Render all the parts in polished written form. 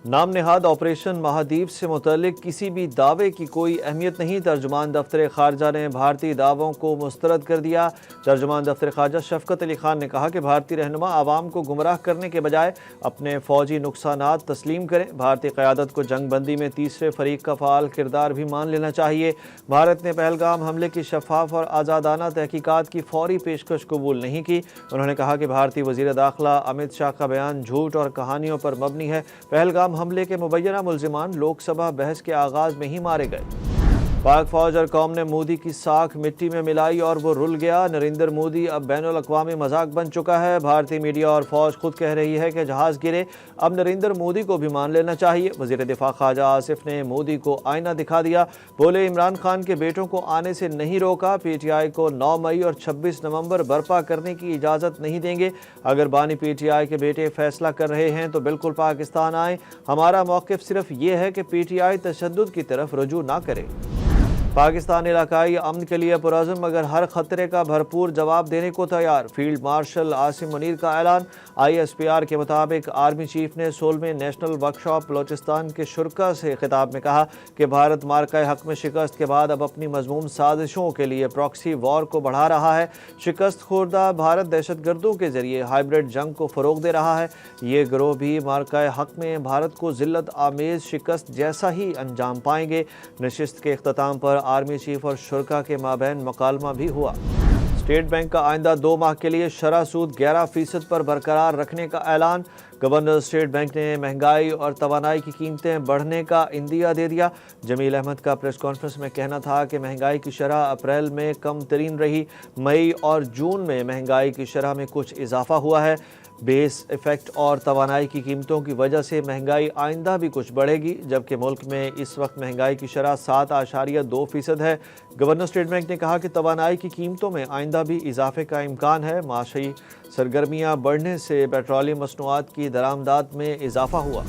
نام نہاد آپریشن مہادیپ سے متعلق کسی بھی دعوے کی کوئی اہمیت نہیں، ترجمان دفتر خارجہ نے بھارتی دعووں کو مسترد کر دیا۔ ترجمان دفتر خارجہ شفقت علی خان نے کہا کہ بھارتی رہنما عوام کو گمراہ کرنے کے بجائے اپنے فوجی نقصانات تسلیم کریں۔ بھارتی قیادت کو جنگ بندی میں تیسرے فریق کا فعال کردار بھی مان لینا چاہیے۔ بھارت نے پہلگام حملے کی شفاف اور آزادانہ تحقیقات کی فوری پیشکش قبول نہیں کی۔ انہوں نے کہا کہ بھارتی وزیر داخلہ امت شاہ کا بیان جھوٹ اور کہانیوں پر مبنی ہے۔ پہلگام حملے کے مبینہ ملزمان لوک سبھا بحث کے آغاز میں ہی مارے گئے۔ پاک فوج اور قوم نے مودی کی ساکھ مٹی میں ملائی اور وہ رل گیا۔ نریندر مودی اب بین الاقوامی مذاق بن چکا ہے۔ بھارتی میڈیا اور فوج خود کہہ رہی ہے کہ جہاز گرے، اب نریندر مودی کو بھی مان لینا چاہیے۔ وزیر دفاع خواجہ آصف نے مودی کو آئینہ دکھا دیا، بولے عمران خان کے بیٹوں کو آنے سے نہیں روکا، پی ٹی آئی کو 9 مئی اور 26 نومبر برپا کرنے کی اجازت نہیں دیں گے۔ اگر بانی پی ٹی آئی کے بیٹے فیصلہ کر رہے ہیں تو بالکل پاکستان آئیں، ہمارا موقف صرف یہ ہے کہ پی ٹی آئی تشدد کی طرف رجوع نہ کرے۔ پاکستان علاقائی امن کے لیے پرعزم، مگر ہر خطرے کا بھرپور جواب دینے کو تیار۔ فیلڈ مارشل عاصم منیر کا اعلان۔ آئی ایس پی آر کے مطابق آرمی چیف نے 16ویں نیشنل ورکشاپ بلوچستان کے شرکاء سے خطاب میں کہا کہ بھارت مارکہ حق میں شکست کے بعد اب اپنی مذموم سازشوں کے لیے پراکسی وار کو بڑھا رہا ہے۔ شکست خوردہ بھارت دہشت گردوں کے ذریعے ہائبرڈ جنگ کو فروغ دے رہا ہے۔ یہ گروہ بھی مارکہ حق میں بھارت کو ذلت آمیز شکست جیسا ہی انجام پائیں گے۔ نشست کے اختتام پر آرمی چیف اور شرکاء کے مابین مکالمہ بھی ہوا۔ اسٹیٹ بینک کا آئندہ 2 ماہ کے لیے شرح سود 11% پر برقرار رکھنے کا اعلان۔ گورنر اسٹیٹ بینک نے مہنگائی اور توانائی کی قیمتیں بڑھنے کا عندیہ دے دیا۔ جمیل احمد کا پریس کانفرنس میں کہنا تھا کہ مہنگائی کی شرح اپریل میں کم ترین رہی، مئی اور جون میں مہنگائی کی شرح میں کچھ اضافہ ہوا ہے۔ بیس ایفیکٹ اور توانائی کی قیمتوں کی وجہ سے مہنگائی آئندہ بھی کچھ بڑھے گی، جبکہ ملک میں اس وقت مہنگائی کی شرح 7.2% ہے۔ گورنر اسٹیٹ بینک نے کہا کہ توانائی کی قیمتوں میں آئندہ بھی اضافے کا امکان ہے۔ معاشی سرگرمیاں بڑھنے سے پیٹرولیم مصنوعات کی درآمدات میں اضافہ ہوا۔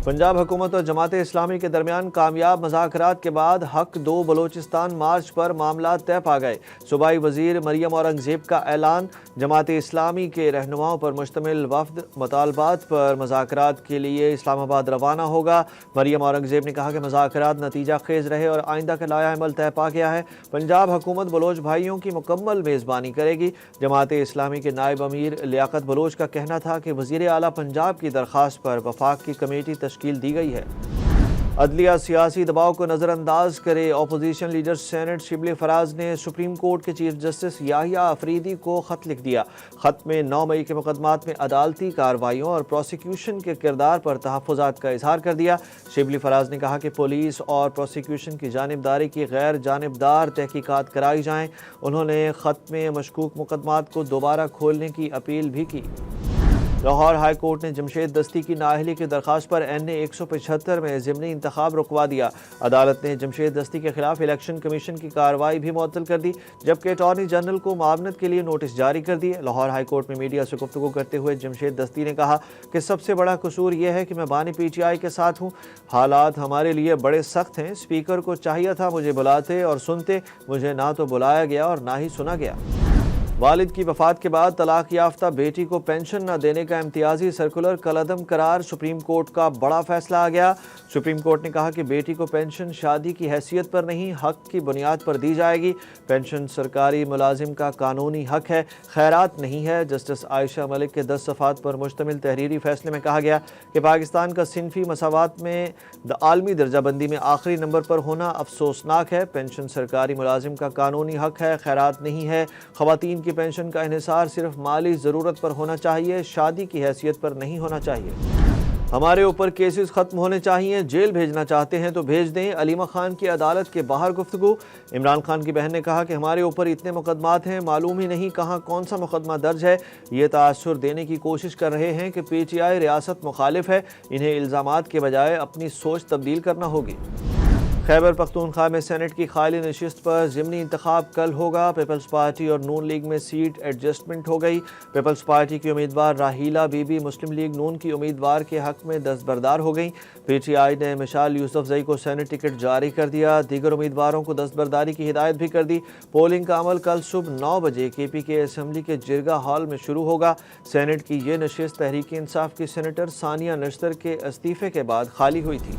پنجاب حکومت اور جماعت اسلامی کے درمیان کامیاب مذاکرات کے بعد حق 2 بلوچستان مارچ پر معاملات طے پا گئے۔ صوبائی وزیر مریم اورنگزیب کا اعلان۔ جماعت اسلامی کے رہنماؤں پر مشتمل وفد مطالبات پر مذاکرات کے لیے اسلام آباد روانہ ہوگا۔ مریم اورنگزیب نے کہا کہ مذاکرات نتیجہ خیز رہے اور آئندہ کا لائحہ عمل طے پا گیا ہے۔ پنجاب حکومت بلوچ بھائیوں کی مکمل میزبانی کرے گی۔ جماعت اسلامی کے نائب امیر لیاقت بلوچ کا کہنا تھا کہ وزیر اعلیٰ پنجاب کی درخواست پر وفاق کی کمیٹی تشکیل دی گئی ہے۔ عدلیہ سیاسی دباؤ کو نظر انداز کرے، opposition leader Saint Shibli Faraz نے سپریم کورٹ کے چیف جسٹس یحییٰ افریدی کو خط لکھ دیا۔ خط میں 9 مئی کے مقدمات میں عدالتی کارروائیوں اور پروسیکیوشن کے کردار پر تحفظات کا اظہار کر دیا۔ شبلی فراز نے کہا کہ پولیس اور پروسیکیوشن کی جانبداری کی غیر جانبدار تحقیقات کرائی جائیں۔ انہوں نے خط میں مشکوک مقدمات کو دوبارہ کھولنے کی اپیل بھی کی۔ لاہور ہائی کورٹ نے جمشید دستی کی نااہلی کی درخواست پر این اے 175 میں ضمنی انتخاب رکوا دیا۔ عدالت نے جمشید دستی کے خلاف الیکشن کمیشن کی کارروائی بھی معطل کر دی، جبکہ اٹارنی جنرل کو معاونت کے لیے نوٹس جاری کر دیے۔ لاہور ہائی کورٹ میں میڈیا سے گفتگو کرتے ہوئے جمشید دستی نے کہا کہ سب سے بڑا قصور یہ ہے کہ میں بانی پی ٹی آئی کے ساتھ ہوں۔ حالات ہمارے لیے بڑے سخت ہیں۔ اسپیکر کو چاہیے تھا مجھے بلاتے اور سنتے، مجھے نہ تو بلایا گیا اور نہ ہی سنا گیا۔ والد کی وفات کے بعد طلاق یافتہ بیٹی کو پینشن نہ دینے کا امتیازی سرکولر کالعدم قرار، سپریم کورٹ کا بڑا فیصلہ آ گیا۔ سپریم کورٹ نے کہا کہ بیٹی کو پینشن شادی کی حیثیت پر نہیں، حق کی بنیاد پر دی جائے گی۔ پینشن سرکاری ملازم کا قانونی حق ہے، خیرات نہیں ہے۔ جسٹس عائشہ ملک کے 10 صفحات پر مشتمل تحریری فیصلے میں کہا گیا کہ پاکستان کا صنفی مساوات میں عالمی درجہ بندی میں آخری نمبر پر ہونا افسوسناک ہے۔ پینشن سرکاری ملازم کا قانونی حق ہے، خیرات نہیں ہے۔ خواتین کی پینشن کا انحصار صرف مالی ضرورت پر ہونا چاہیے، شادی کی حیثیت پر نہیں ہونا چاہیے۔ ہمارے اوپر کیسز ختم ہونے چاہیے، جیل بھیجنا چاہتے ہیں تو بھیج دیں۔ علیمہ خان کی عدالت کے باہر گفتگو۔ عمران خان کی بہن نے کہا کہ ہمارے اوپر اتنے مقدمات ہیں، معلوم ہی نہیں کہاں کون سا مقدمہ درج ہے۔ یہ تاثر دینے کی کوشش کر رہے ہیں کہ پی ٹی آئی ریاست مخالف ہے، انہیں الزامات کے بجائے اپنی سوچ تبدیل کرنا ہوگی۔ خیبر پختونخوا میں سینٹ کی خالی نشست پر ضمنی انتخاب کل ہوگا۔ پیپلز پارٹی اور نون لیگ میں سیٹ ایڈجسٹمنٹ ہو گئی۔ پیپلز پارٹی کی امیدوار Raheela be be Muslim league نون کی امیدوار کے حق میں دستبردار ہو گئیں۔ پی ٹی آئی نے مشال یوسفزئی کو سینٹ ٹکٹ جاری کر دیا۔ دیگر امیدواروں کو دستبرداری کی ہدایت بھی کر دی۔ پولنگ کا عمل کل صبح 9 بجے کے پی کے اسمبلی کے جرگہ ہال میں شروع ہوگا۔ سینٹ کی یہ نشست تحریک انصاف کی سینیٹر ثانیہ نشتر کے استعفے کے بعد خالی ہوئی تھی۔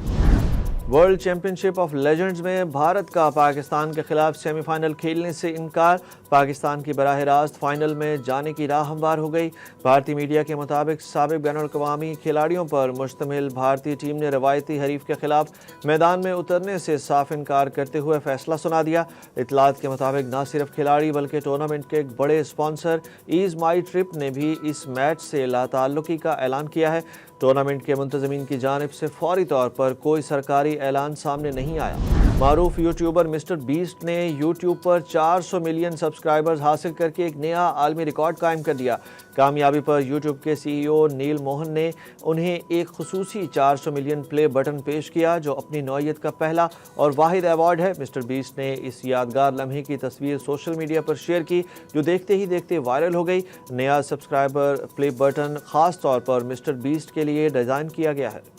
World champion ship of legends میں بھارت کا پاکستان کے خلاف سیمی فائنل کھیلنے سے انکار۔ پاکستان کی براہ راست فائنل میں جانے کی راہ ہموار ہو گئی۔ بھارتی میڈیا کے مطابق سابق بین الاقوامی کھلاڑیوں پر مشتمل بھارتی ٹیم نے روایتی حریف کے خلاف میدان میں اترنے سے صاف انکار کرتے ہوئے فیصلہ سنا دیا۔ اطلاعات کے مطابق نہ صرف کھلاڑی بلکہ ٹورنامنٹ کے ایک بڑے اسپانسر ایز مائی ٹرپ نے بھی اس میچ سے لا تعلقی کا اعلان کیا ہے۔ ٹورنامنٹ کے منتظمین کی جانب سے فوری طور پر کوئی سرکاری اعلان سامنے نہیں آیا۔ معروف یوٹیوبر مسٹر بیسٹ نے یوٹیوب پر 400 ملین سبسکرائبرز حاصل کر کے ایک نیا عالمی ریکارڈ قائم کر دیا۔ کامیابی پر یوٹیوب کے سی ای او نیل موہن نے انہیں ایک خصوصی 400 ملین پلے بٹن پیش کیا جو اپنی نوعیت کا پہلا اور واحد ایوارڈ ہے۔ مسٹر بیسٹ نے اس یادگار لمحے کی تصویر سوشل میڈیا پر شیئر کی جو دیکھتے ہی دیکھتے وائرل ہو گئی۔ نیا سبسکرائبر پلے بٹن خاص طور پر مسٹر بیسٹ کے لیے ڈیزائن کیا گیا ہے۔